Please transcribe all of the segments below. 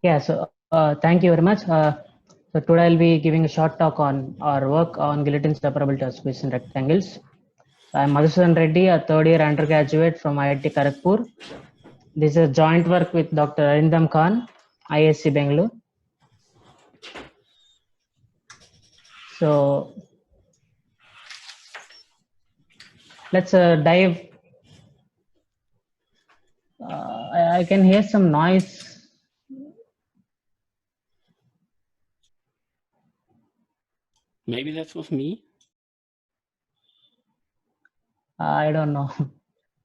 Yeah, so thank you very much. So today I'll be giving a short talk on our work on guillotine separability of space and rectangles. So I'm Madhusudan Reddy, a third year undergraduate from IIT Kharagpur. This is a joint work with Dr. Arindam Khan, ISC Bangalore. So let's dive. I can hear some noise. Maybe that was me. I don't know.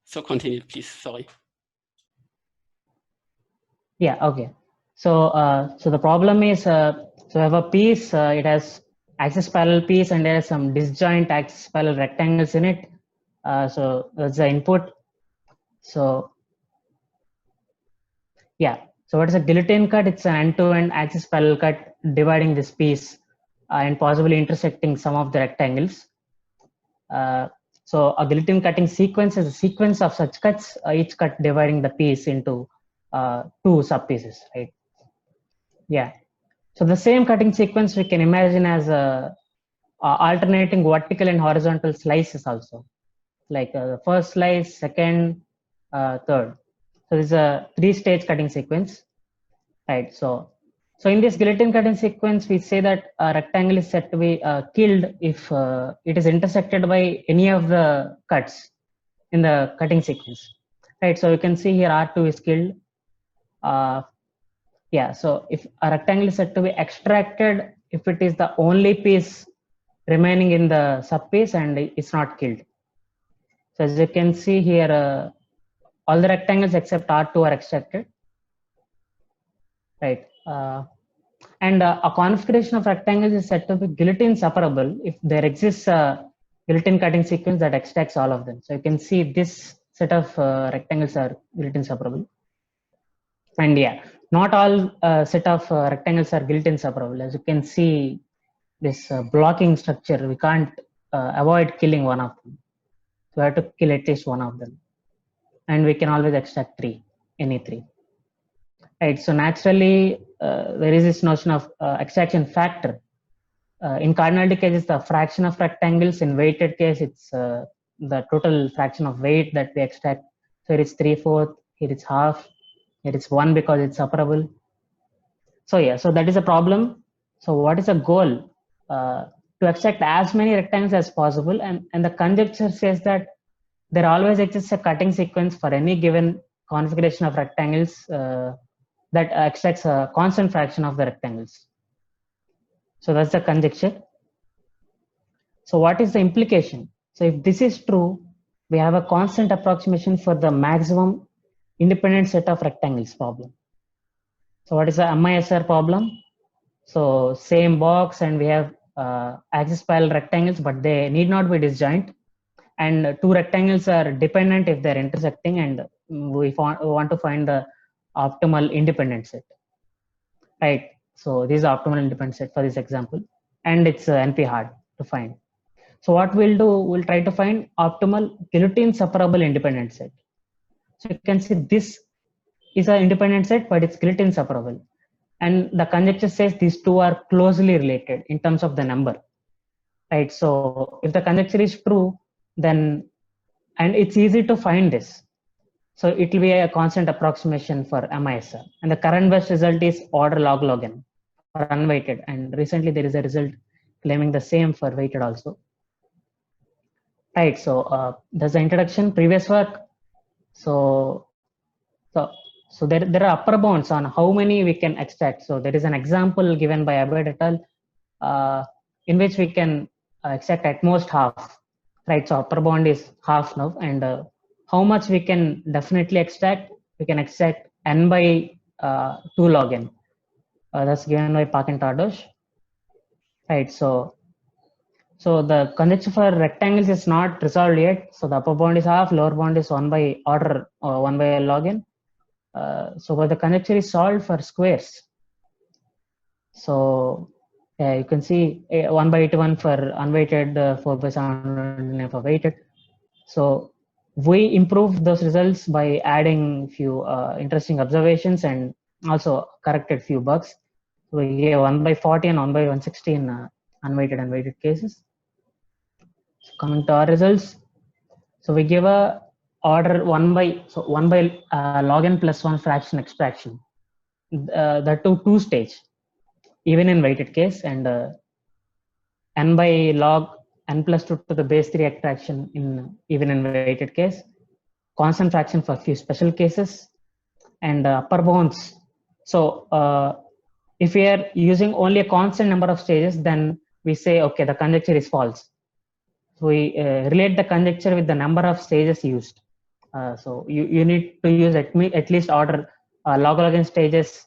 So continue, please. Sorry. Yeah, okay. So so the problem is, so I have a piece, it has axis parallel piece and there are some disjoint axis parallel rectangles in it. So that's the input. So yeah, so what is a guillotine cut? It's an end-to-end axis parallel cut dividing this piece and possibly intersecting some of the rectangles. So a guillotine cutting sequence is a sequence of such cuts, each cut dividing the piece into two sub pieces, right? Yeah. So the same cutting sequence we can imagine as alternating vertical and horizontal slices also, like first slice, second, third. So this is a three-stage cutting sequence, right? So in this guillotine cutting sequence, we say that a rectangle is said to be killed if it is intersected by any of the cuts in the cutting sequence, right? So you can see here R2 is killed. Yeah, so if a rectangle is said to be extracted if it is the only piece remaining in the subpiece and it's not killed. So as you can see here, all the rectangles except R2 are extracted, right? And a configuration of rectangles is said to be guillotine separable if there exists a guillotine cutting sequence that extracts all of them. So you can see this set of rectangles are guillotine separable. And yeah, not all set of rectangles are guillotine separable. As you can see, this blocking structure, we can't avoid killing one of them. So we have to kill at least one of them. And we can always extract three, any three. Right, so naturally, there is this notion of extraction factor. In cardinality case, it's the fraction of rectangles. In weighted case, it's the total fraction of weight that we extract. So here it's 3/4, here it's half, here it's 1 because it's separable. So yeah, so that is a problem. So what is the goal? To extract as many rectangles as possible, and the conjecture says that there always exists a cutting sequence for any given configuration of rectangles that extracts a constant fraction of the rectangles. So that's the conjecture. So what is the implication? So if this is true, we have a constant approximation for the maximum independent set of rectangles problem. So what is the MISR problem? So same box and we have axis parallel rectangles, but they need not be disjoint. And two rectangles are dependent if they're intersecting, and we want to find the optimal independent set, right? So this is the optimal independent set for this example, and it's NP hard to find. So what we'll do, we'll try to find optimal guillotine separable independent set. So you can see this is an independent set, but it's guillotine separable. And the conjecture says these two are closely related in terms of the number, right? So if the conjecture is true, then, and it's easy to find this. So it will be a constant approximation for MISR. And the current best result is order log n for unweighted. And recently there is a result claiming the same for weighted also. Right, so there's the introduction, previous work. So there are upper bounds on how many we can extract. So there is an example given by Abed et al. In which we can extract at most half, right? So upper bound is half now, and how much we can definitely extract? We can extract n by 2 log n. That's given by Park and Tardosh, right? So the conjecture for rectangles is not resolved yet. So the upper bound is half, lower bound is 1 by order 1 by log n. So the conjecture is solved for squares. So you can see 1 by 81 for unweighted, 4 by 7 for weighted. So we improved those results by adding few interesting observations, and also corrected few bugs. So we gave 1/40 and 1/160 in unweighted and weighted cases. So coming to our results, so we give a order 1 by log n plus 1 fraction extraction. That to 2-stage, even in weighted case, and n by log n plus 2 to the base 3 extraction in even in weighted case, constant fraction for few special cases, and upper bounds. So if we are using only a constant number of stages, then we say, okay, the conjecture is false. So we relate the conjecture with the number of stages used. So you need to use at least order log n stages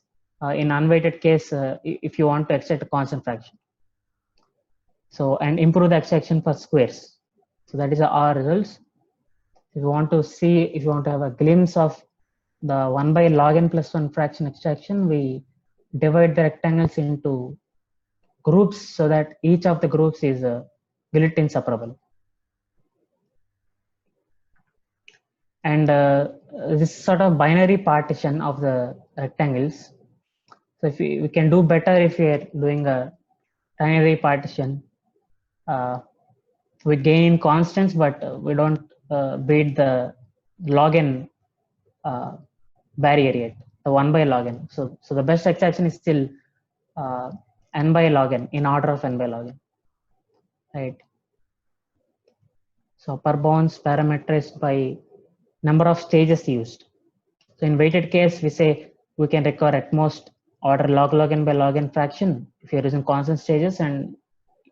in unweighted case if you want to extract a constant fraction. So, and improve the extraction for squares. So that is our results. If you want to see, if you want to have a glimpse of the 1 by log n plus 1 fraction extraction, we divide the rectangles into groups so that each of the groups is guillotine separable. And this sort of binary partition of the rectangles. So if we can do better if we are doing a ternary partition. We gain constants, but we don't beat the log n barrier yet, the 1 by log n. So the best extraction is still n by log n, in order of n by log n, right? So upper bounds parameterized by number of stages used. So in weighted case, we say we can require at most order log n by log n fraction if you're using constant stages, and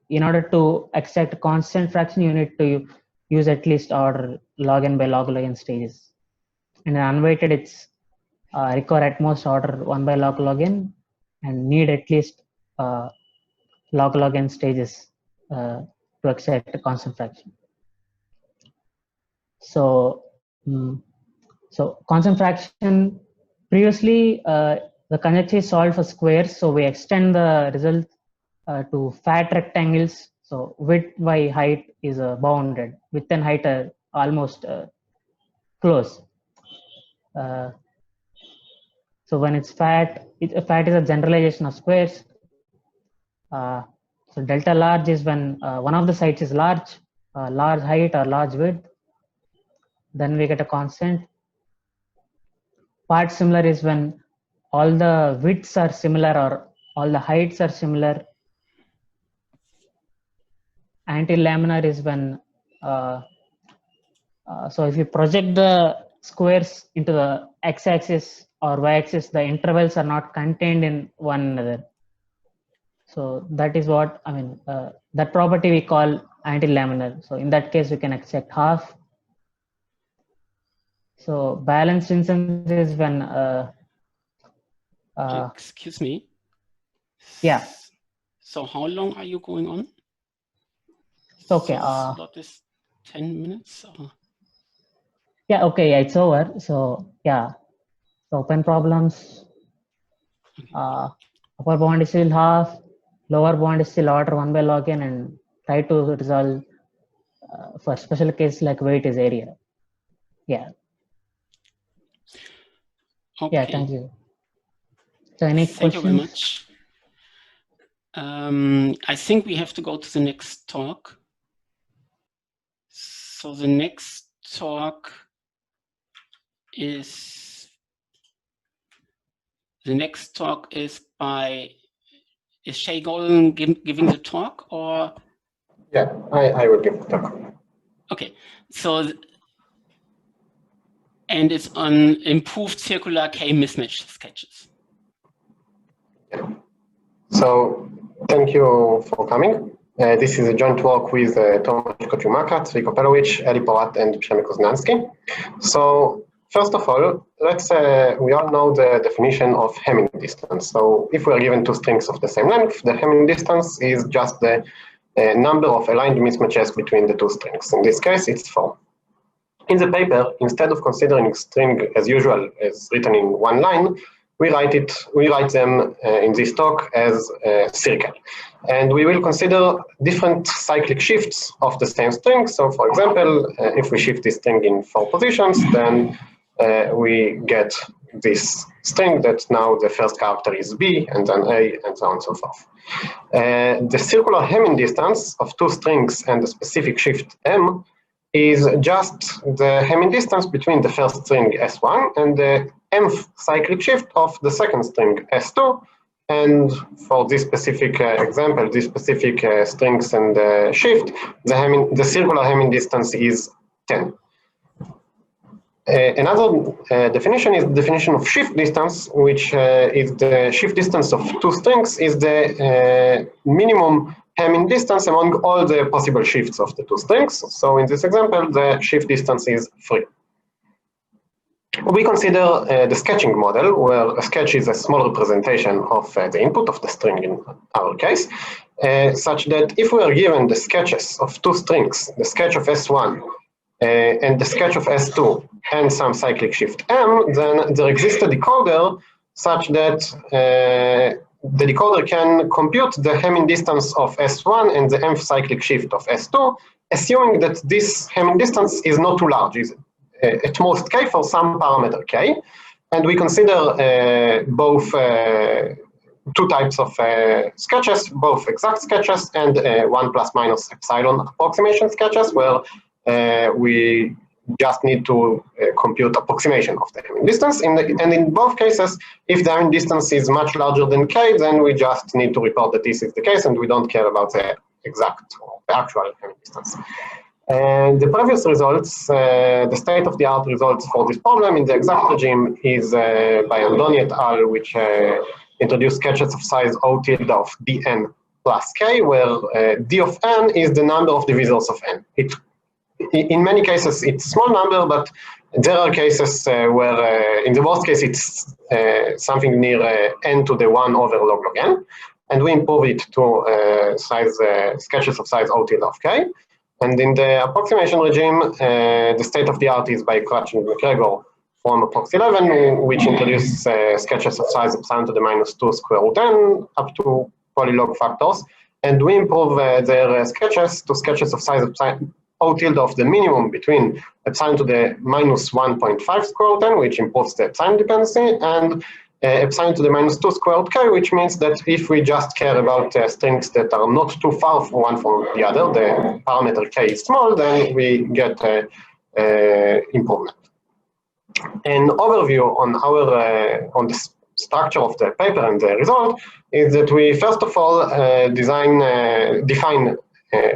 in order to extract constant fraction, you need to use at least order log n by log n stages. And in unweighted, it's require at most order 1 by log n and need at least log n stages to extract a constant fraction. So, so constant fraction, previously the conjecture is solved for squares, so we extend the result to fat rectangles. So width by height is bounded. Width and height are almost close. So when it's fat, fat is a generalization of squares. So delta large is when one of the sides is large height or large width. Then we get a constant. Part similar is when all the widths are similar or all the heights are similar. Anti-laminar is when so if you project the squares into the x-axis or y-axis, the intervals are not contained in one another. So that is what I mean. That property we call anti-laminar. So in that case, we can extract half. So balanced instance is when. Excuse me. Yeah. So how long are you going on? Okay. So slot is 10 minutes. Yeah. Okay. Yeah, it's over. So yeah. So open problems. Upper bound is still half. Lower bound is still order 1 by log n, and try to resolve for special case like weight is area. Yeah. Okay. Yeah, thank you. So any questions? Thank you very much. I think we have to go to the next talk. So the next talk is by, is Shay Golden giving the talk, or? Yeah, I will give the talk. Okay, so, and it's on improved circular K-mismatch sketches. Yeah. So thank you for coming. This is a joint work with Tomasz Kociumakat, Rico Perowicz, Eli Porat, and Przemysl Koznański. So first of all, let's we all know the definition of Hamming distance. So if we are given two strings of the same length, the Hamming distance is just the number of aligned mismatches between the two strings. In this case, it's 4. In the paper, instead of considering string as usual as written in one line, we write them in this talk as a circle. And we will consider different cyclic shifts of the same string. So for example, if we shift this string in 4 positions, then we get this string that now the first character is B and then A and so on and so forth. The circular Hamming distance of two strings and the specific shift M is just the Hamming distance between the first string S1 and the mth cyclic shift of the second string S2. And for this specific example, this specific strings and shift, the circular Hamming distance is 10. Another definition is the definition of shift distance, which is the shift distance of two strings is the minimum Hamming distance among all the possible shifts of the two strings. So in this example, the shift distance is 3. We consider the sketching model, where a sketch is a small representation of the input of the string in our case, such that if we are given the sketches of two strings, the sketch of S1 and the sketch of S2 and some cyclic shift M, then there exists a decoder such that the decoder can compute the Hamming distance of S1 and the mth cyclic shift of S2, assuming that this Hamming distance is not too large, is at most k for some parameter k. And we consider both two types of sketches, both exact sketches and 1 plus minus epsilon approximation sketches, where we just need to compute approximation of the Hamming distance. And in both cases, if the Hamming distance is much larger than k, then we just need to report that this is the case, and we don't care about the exact or the actual Hamming distance. And the previous results, the state-of-the-art results for this problem in the exact regime is by Andoni et al., which introduced sketches of size O tilde of dn plus k, where d of n is the number of divisors of n. In many cases, it's a small number, but there are cases where, in the worst case, it's something near n to the 1 over log n, and we improve it to sketches of size O tilde of k. And in the approximation regime, the state-of-the-art is by Crutch and McGregor from APPROX 11, which introduces sketches of size epsilon to the minus 2 square root n up to polylog factors. And we improve their sketches to sketches of size epsilon O tilde of the minimum between epsilon to the minus 1.5 square root n, which improves the epsilon dependency, and epsilon to the minus 2 square root k, which means that if we just care about strings that are not too far from one from the other, the parameter k is small, then we get improvement. An overview on our on the structure of the paper and the result is that we first of all define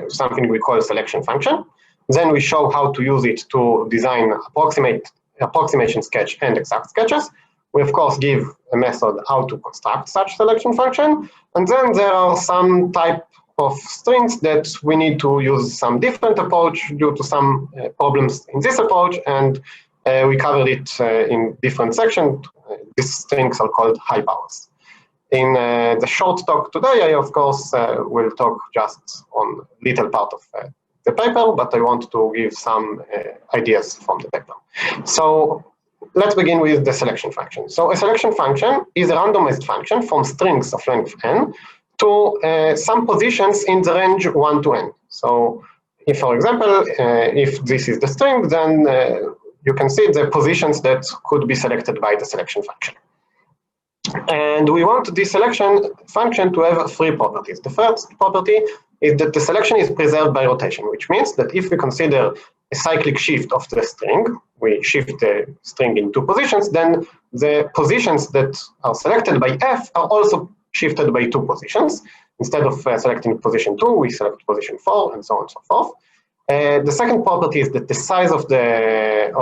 something we call a selection function. Then we show how to use it to design approximation sketch and exact sketches. We, of course, give a method how to construct such selection function. And then there are some type of strings that we need to use some different approach due to some problems in this approach. And we covered it in different sections. These strings are called high powers. In the short talk today, I, of course, will talk just on little part of the paper, but I want to give some ideas from the paper. So let's begin with the selection function. So a selection function is a randomized function from strings of length n to some positions in the range 1 to n. So if, for example, if this is the string, then you can see the positions that could be selected by the selection function. And we want this selection function to have 3 properties. The first property is that the selection is preserved by rotation, which means that if we consider a cyclic shift of the string, we shift the string in 2 positions, then the positions that are selected by f are also shifted by 2 positions. Instead of selecting position 2, we select position 4, and so on and so forth. The second property is that the size of the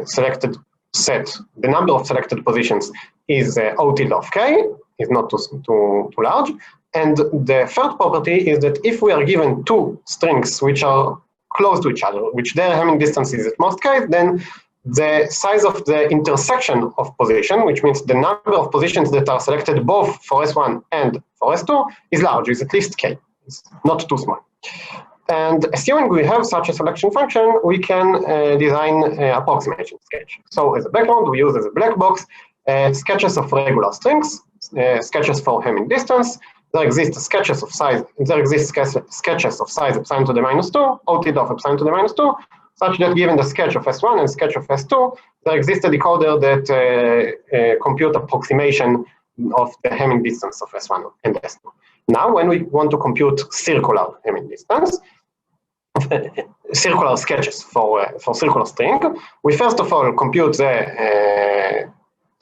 selected set, the number of selected positions, is O tilde of k, is not too large. And the third property is that if we are given 2 strings which are close to each other, which their Hamming distance is at most k, then the size of the intersection of position, which means the number of positions that are selected both for S1 and for S2, is large, is at least k. It's not too small. And assuming we have such a selection function, we can design an approximation sketch. So as a background, we use as a black box sketches of regular strings, sketches for Hamming distance. There exist sketches of size. There exist sketches of size epsilon to the minus 2, O tilde of epsilon to the minus 2, such that given the sketch of S1 and sketch of S2, there exists a decoder that compute approximation of the Hamming distance of S1 and S2. Now, when we want to compute circular Hamming distance, circular sketches for circular string, we first of all compute the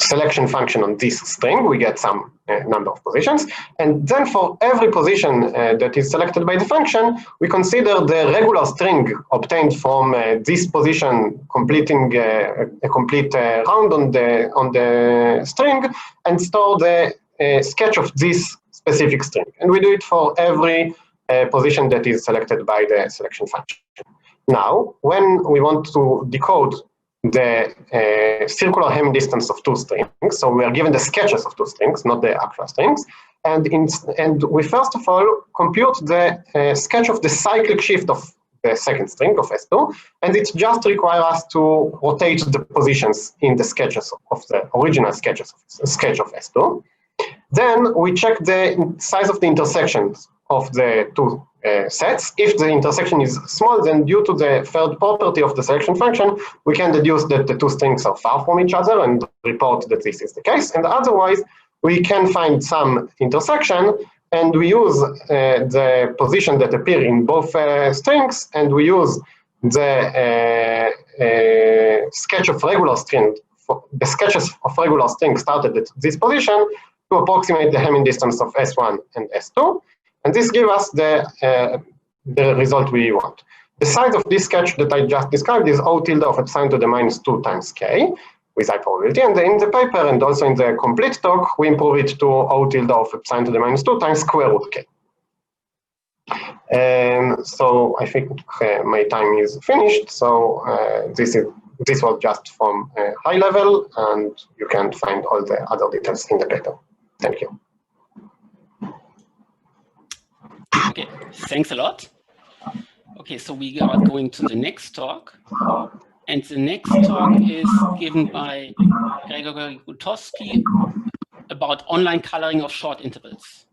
selection function on this string. We get some number of positions, and then for every position that is selected by the function, we consider the regular string obtained from this position, completing a complete round on the string, and store the sketch of this specific string. And we do it for every position that is selected by the selection function. Now, when we want to decode the circular Hamming distance of two strings, so we are given the sketches of two strings, not the actual strings, and we first of all compute the sketch of the cyclic shift of the second string of S2, and it just requires us to rotate the positions in the sketches of the original sketch of S2. Then we check the size of the intersections of the two sets. If the intersection is small, then due to the third property of the selection function, we can deduce that the two strings are far from each other and report that this is the case. And otherwise, we can find some intersection, and we use the position that appear in both strings, and we use the sketch of regular string, the sketches of regular string started at this position to approximate the Hamming distance of S1 and S2. And this gives us the result we want. The size of this sketch that I just described is O tilde of epsilon to the minus 2 times k with high probability. And in the paper and also in the complete talk, we improve it to O tilde of epsilon to the minus 2 times square root k. And so I think my time is finished. So this was just from high level, and you can find all the other details in the paper. Thank you. Okay, thanks a lot. Okay, so we are going to the next talk. And the next talk is given by Gregory Gutowski about online coloring of short intervals.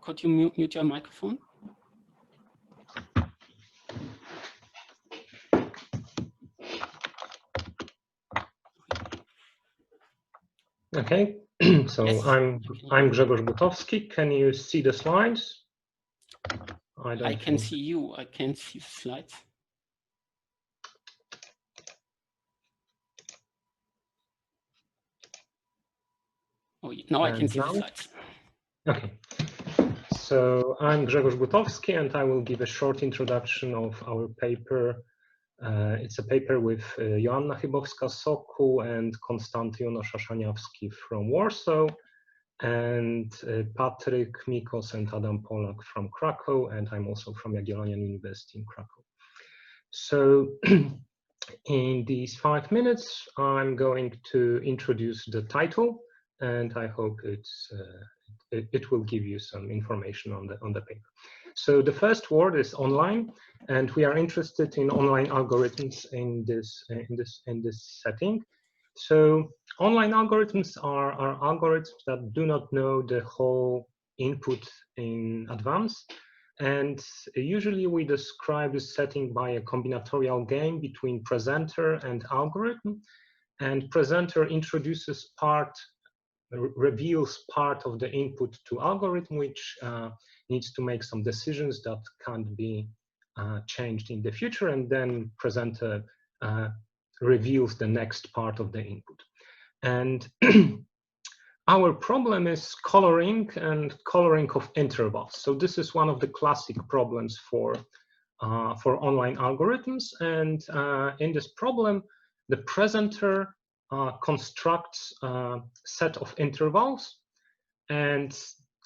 Could you mute your microphone? Okay, so Yes. I'm Grzegorz Gutowski. Can you see the slides? I can see you. I can't see the slides. Oh, now I can see the slides. Okay. So I'm Grzegorz Gutowski, and I will give a short introduction of our paper. It's a paper with Joanna Chybowska-Sokół and Konstanty Jonosz-Szaniawski from Warsaw, and Patryk Mikos and Adam Polak from Krakow, and I'm also from Jagiellonian University in Krakow. So in these 5 minutes, I'm going to introduce the title, and I hope it will give you some information on the paper. So the first word is online, and we are interested in online algorithms in this setting. So online algorithms are algorithms that do not know the whole input in advance, and usually we describe this setting by a combinatorial game between presenter and algorithm, and presenter reveals part of the input to algorithm, which needs to make some decisions that can't be changed in the future, and then presenter reveals the next part of the input. And our problem is coloring and coloring of intervals. So this is one of the classic problems for online algorithms, and in this problem, the presenter constructs a set of intervals, and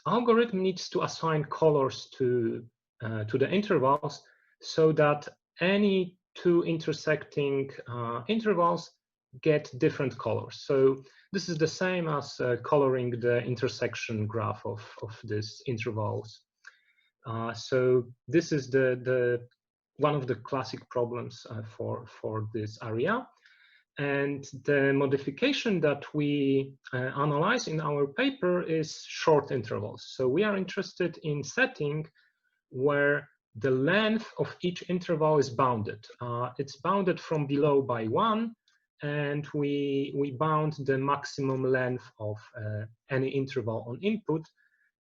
algorithm needs to assign colors to the intervals so that any two intersecting intervals get different colors. So this is the same as coloring the intersection graph of these intervals. So this is one of the classic problems for this area. And the modification that we analyze in our paper is short intervals. So we are interested in setting where the length of each interval is bounded. It's bounded from below by 1, and we bound the maximum length of any interval on input.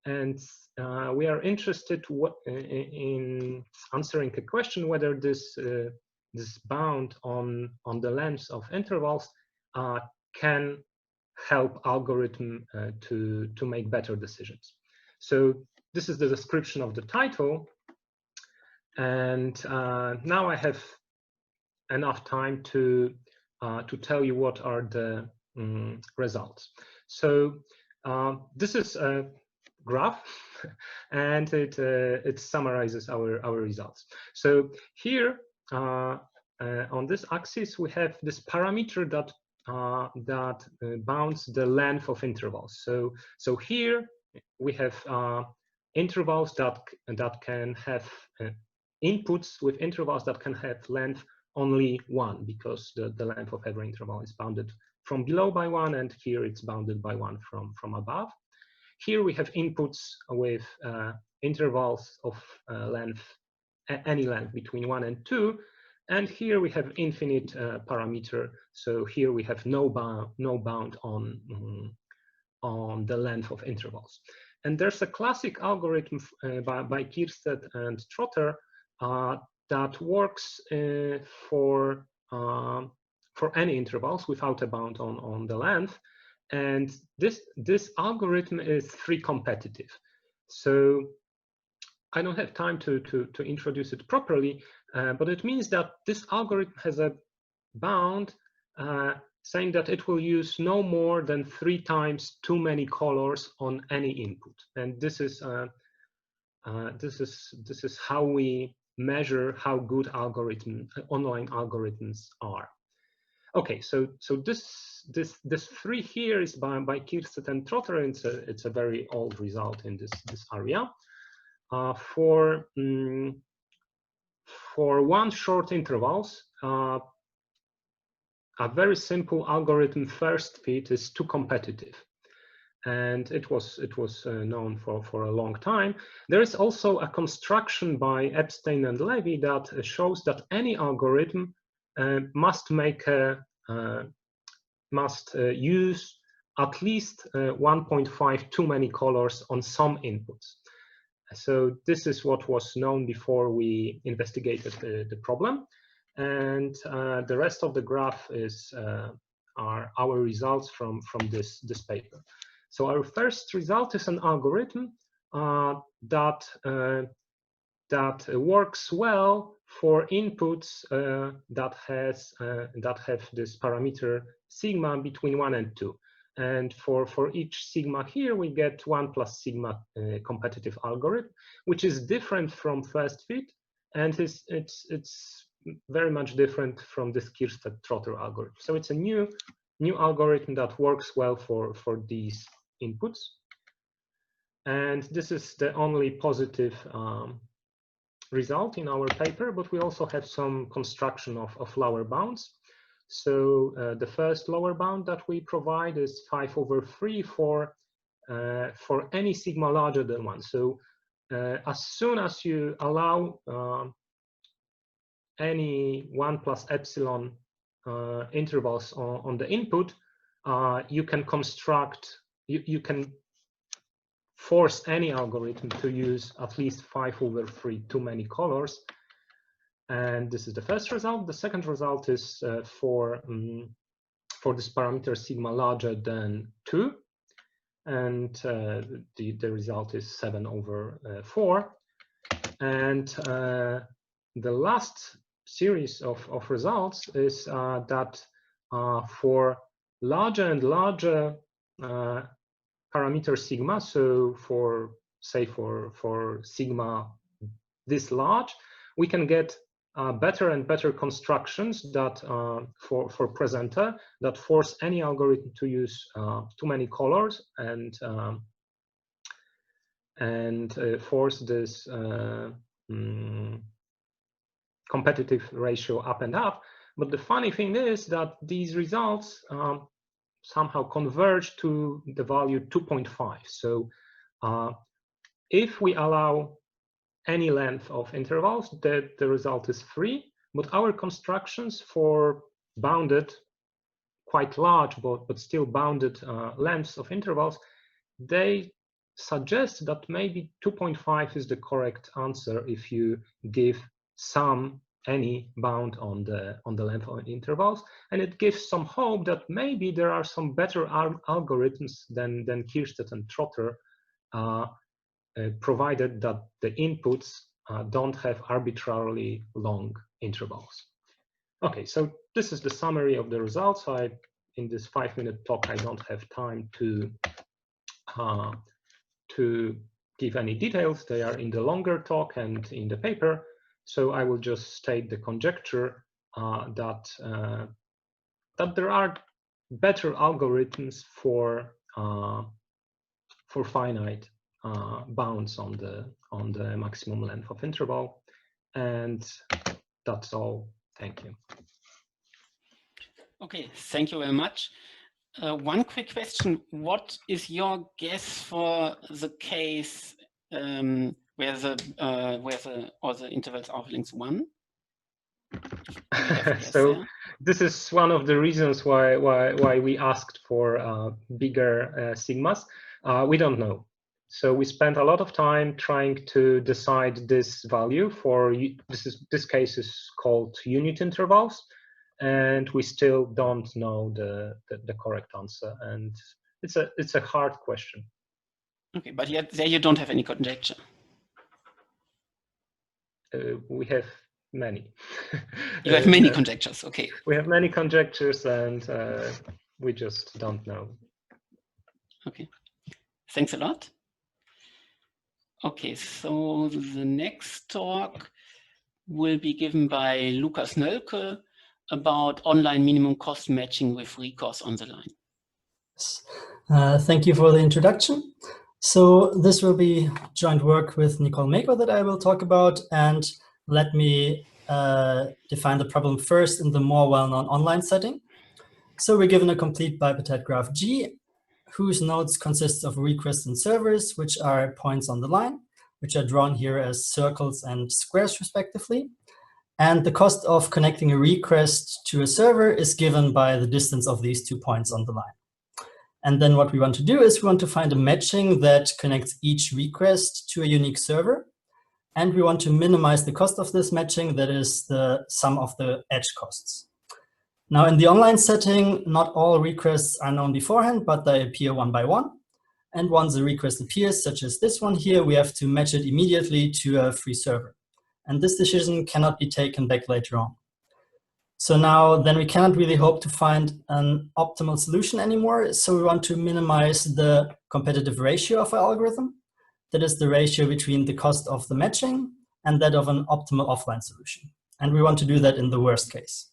And we are interested in answering a question whether this bound on the lengths of intervals can help algorithm to make better decisions. So this is the description of the title. And now I have enough time to tell you what are the results. So this is a graph, and it summarizes our results. So here on this axis we have this parameter that bounds the length of intervals. So here we have intervals that can have inputs with intervals that can have length only 1, because the length of every interval is bounded from below by 1, and here it's bounded by 1 from above. Here we have inputs with intervals of length, any length between 1 and 2, and here we have infinite parameter. So here we have no bound on the length of intervals. And there's a classic algorithm by Kierstead and Trotter that works for any intervals without a bound on the length. And this algorithm is free competitive. So I don't have time to introduce it properly, but it means that this algorithm has a bound saying that it will use no more than 3 times too many colors on any input. And this is how we measure how good online algorithms are. Okay, so this 3 here is by Kierstead and Trotter, and it's a very old result in this area. For 1 short intervals, a very simple algorithm first fit is too competitive, and it was known for a long time. There is also a construction by Epstein and Levy that shows that any algorithm must use at least 1.5 too many colors on some inputs. So this is what was known before we investigated the problem, and the rest of the graph are our results from this paper. So our first result is an algorithm that works well for inputs that have this parameter sigma between 1 and 2. And for each sigma here, we get 1 plus sigma competitive algorithm, which is different from first fit, and it's very much different from this Kierstead-Trotter algorithm. So it's a new algorithm that works well for these inputs. And this is the only positive result in our paper, but we also have some construction of lower bounds. So the first lower bound that we provide is 5/3 for any sigma larger than 1. So as soon as you allow any 1 plus epsilon intervals on the input, you can you can force any algorithm to use at least 5/3 too many colors. And this is the first result. The second result is for this parameter sigma larger than 2, and the result is 7/4. And the last series of results is that for larger and larger parameter sigma, so for sigma this large, we can get better and better constructions that for presenter that force any algorithm to use too many colors and force this competitive ratio up and up. But the funny thing is that these results somehow converge to the value 2.5. So if we allow any length of intervals, the result is 3. But our constructions for bounded, quite large, but still bounded lengths of intervals, they suggest that maybe 2.5 is the correct answer if you give any bound on the length of intervals, and it gives some hope that maybe there are some better algorithms than Kierstedt and Trotter, provided that the inputs don't have arbitrarily long intervals. Okay, so this is the summary of the results. In this 5-minute talk, I don't have time to give any details. They are in the longer talk and in the paper. So I will just state the conjecture that there are better algorithms for finite bounds on the maximum length of interval, and that's all. Thank you. Okay, thank you very much. One quick question: what is your guess for the case where all the intervals are length 1? So there? This is one of the reasons why we asked for bigger sigmas. We don't know. So we spent a lot of time trying to decide this value for this case is called unit intervals, and we still don't know the correct answer, and it's a hard question. Okay, but yet there you don't have any conjecture. We have many. You have many conjectures. Okay. We have many conjectures, and we just don't know. Okay. Thanks a lot. Okay, so the next talk will be given by Lukas Nölke about online minimum cost matching with recourse on the line. Thank you for the introduction. So this will be joint work with Nicole Mako that I will talk about, and let me define the problem first in the more well-known online setting. So we're given a complete bipartite graph G, whose nodes consist of requests and servers, which are points on the line, which are drawn here as circles and squares respectively. And the cost of connecting a request to a server is given by the distance of these 2 points on the line. And then what we want to do is we want to find a matching that connects each request to a unique server. And we want to minimize the cost of this matching, that is the sum of the edge costs. Now in the online setting, not all requests are known beforehand, but they appear one by one. And once a request appears, such as this one here, we have to match it immediately to a free server. And this decision cannot be taken back later on. So now then we cannot really hope to find an optimal solution anymore. So we want to minimize the competitive ratio of our algorithm. That is the ratio between the cost of the matching and that of an optimal offline solution. And we want to do that in the worst case.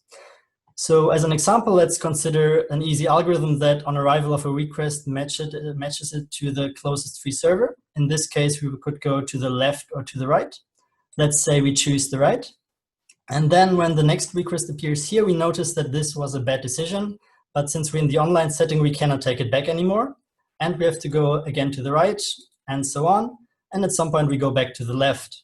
So as an example, let's consider an easy algorithm that on arrival of a request matches it to the closest free server. In this case, we could go to the left or to the right. Let's say we choose the right. And then when the next request appears here, we notice that this was a bad decision. But since we're in the online setting, we cannot take it back anymore. And we have to go again to the right and so on. And at some point, we go back to the left.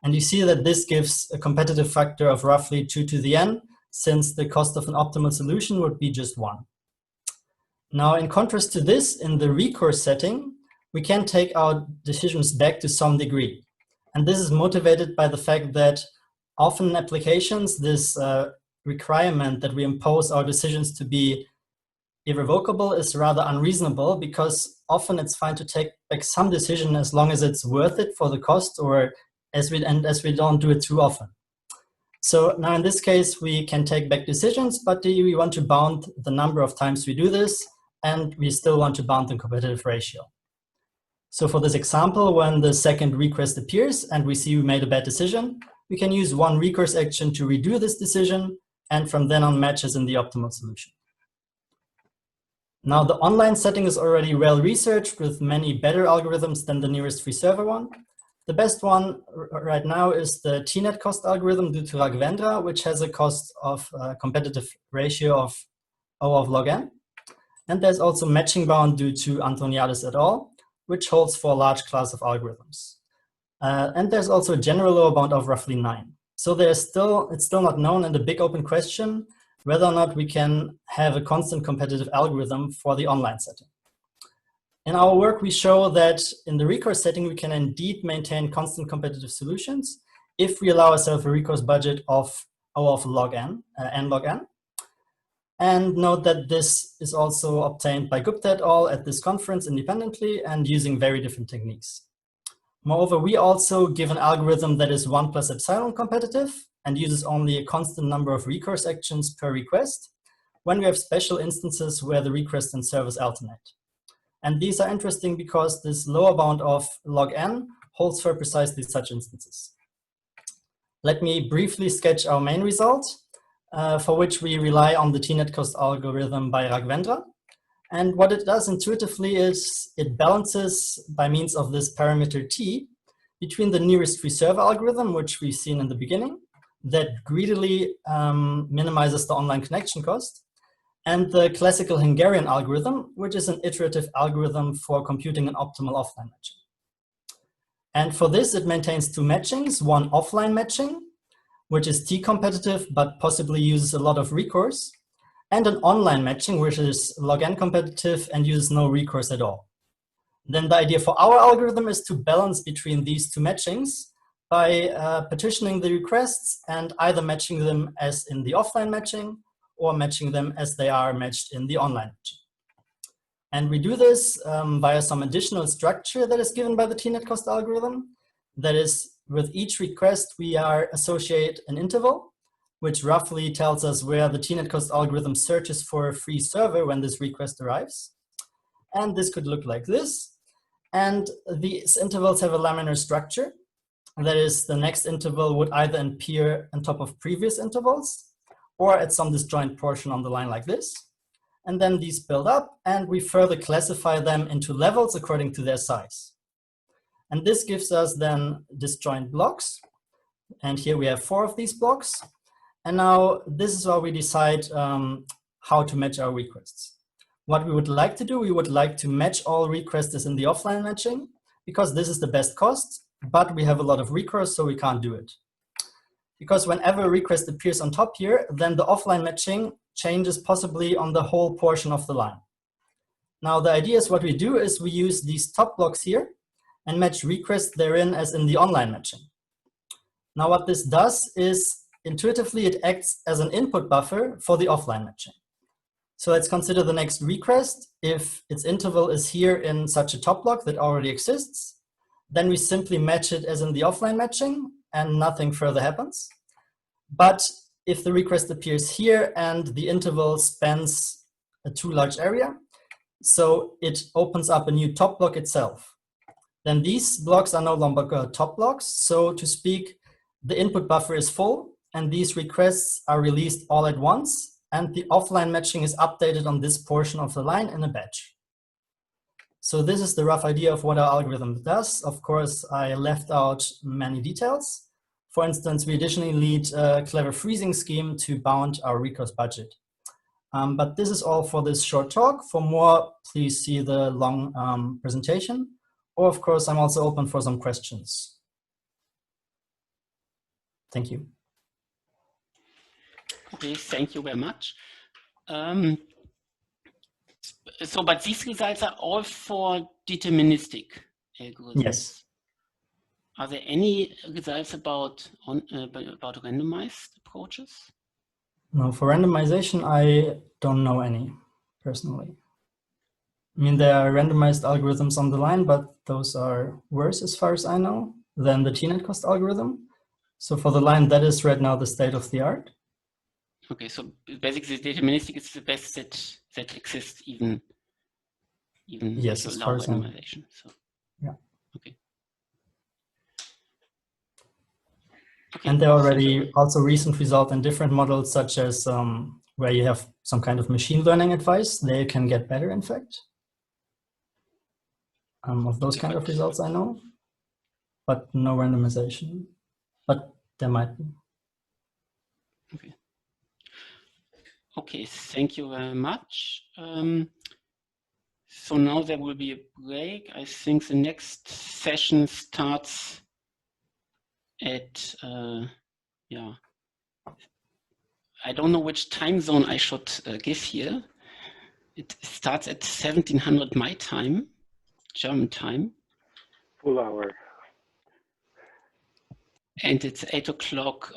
And you see that this gives a competitive factor of roughly 2 to the n, since the cost of an optimal solution would be just 1. Now, in contrast to this, in the recourse setting, we can take our decisions back to some degree. And this is motivated by the fact that often in applications, this requirement that we impose our decisions to be irrevocable is rather unreasonable, because often it's fine to take back some decision as long as it's worth it for the cost, or as we don't do it too often. So now in this case, we can take back decisions, but we want to bound the number of times we do this, and we still want to bound the competitive ratio. So for this example, when the second request appears and we see we made a bad decision, we can use one recourse action to redo this decision, and from then on matches in the optimal solution. Now the online setting is already well researched with many better algorithms than the nearest free server one. The best one right now is the TNet cost algorithm due to Raghavendra, which has a cost of competitive ratio of O of log n. And there's also matching bound due to Antoniadis et al., which holds for a large class of algorithms. And there's also a general lower bound of roughly 9. So it's still not known, and the big open question whether or not we can have a constant competitive algorithm for the online setting. In our work, we show that in the recourse setting, we can indeed maintain constant competitive solutions if we allow ourselves a recourse budget of O of log n, n log n. And note that this is also obtained by Gupta et al. At this conference independently and using very different techniques. Moreover, we also give an algorithm that is 1 plus epsilon competitive and uses only a constant number of recourse actions per request when we have special instances where the request and service alternate. And these are interesting because this lower bound of log n holds for precisely such instances. Let me briefly sketch our main result, for which we rely on the TNet cost algorithm by Raghavendra. And what it does intuitively is it balances by means of this parameter t between the nearest free server algorithm, which we've seen in the beginning, that greedily minimizes the online connection cost, and the classical Hungarian algorithm, which is an iterative algorithm for computing an optimal offline matching. And for this, it maintains two matchings, one offline matching, which is t-competitive, but possibly uses a lot of recourse, and an online matching, which is log n competitive and uses no recourse at all. Then the idea for our algorithm is to balance between these two matchings by partitioning the requests and either matching them as in the offline matching or matching them as they are matched in the online matching. And we do this via some additional structure that is given by the TNet cost algorithm. That is, with each request, we associate an interval, which roughly tells us where the TNet cost algorithm searches for a free server when this request arrives. And this could look like this. And these intervals have a laminar structure. That is, the next interval would either appear on top of previous intervals or at some disjoint portion on the line like this. And then these build up, and we further classify them into levels according to their size. And this gives us then disjoint blocks. And here we have 4 of these blocks. And now this is where we decide how to match our requests. What we would like to do, we would like to match all requests in the offline matching, because this is the best cost, but we have a lot of recourse, so we can't do it. Because whenever a request appears on top here, then the offline matching changes possibly on the whole portion of the line. Now the idea is what we do is we use these top blocks here and match requests therein as in the online matching. Now what this does is intuitively it acts as an input buffer for the offline matching. So let's consider the next request. If its interval is here in such a top block that already exists, then we simply match it as in the offline matching and nothing further happens. But if the request appears here and the interval spans a too large area, so it opens up a new top block itself. Then these blocks are no longer top blocks. So to speak, the input buffer is full and these requests are released all at once, and the offline matching is updated on this portion of the line in a batch. So this is the rough idea of what our algorithm does. Of course, I left out many details. For instance, we additionally need a clever freezing scheme to bound our recourse budget. But this is all for this short talk. For more, please see the long presentation. Or of course, I'm also open for some questions. Thank you. Okay, thank you very much. But these results are all for deterministic algorithms. Yes. Are there any results about randomized approaches? No, for randomization, I don't know any personally. I mean, there are randomized algorithms on the line, but those are worse as far as I know than the TNet cost algorithm. So for the line, that is right now the state of the art. Okay, so basically deterministic is the best that exists even yes, as far as randomization. So yeah. Okay. And there are already also recent results in different models, such as where you have some kind of machine learning advice. They can get better, in fact. Of those kind of results, I know. but no randomization. But there might be. Okay. Okay, thank you very much. So now there will be a break. I think the next session starts at, yeah, I don't know which time zone I should give here. It starts at 1700 my time, German time. Full hour. And it's 8 o'clock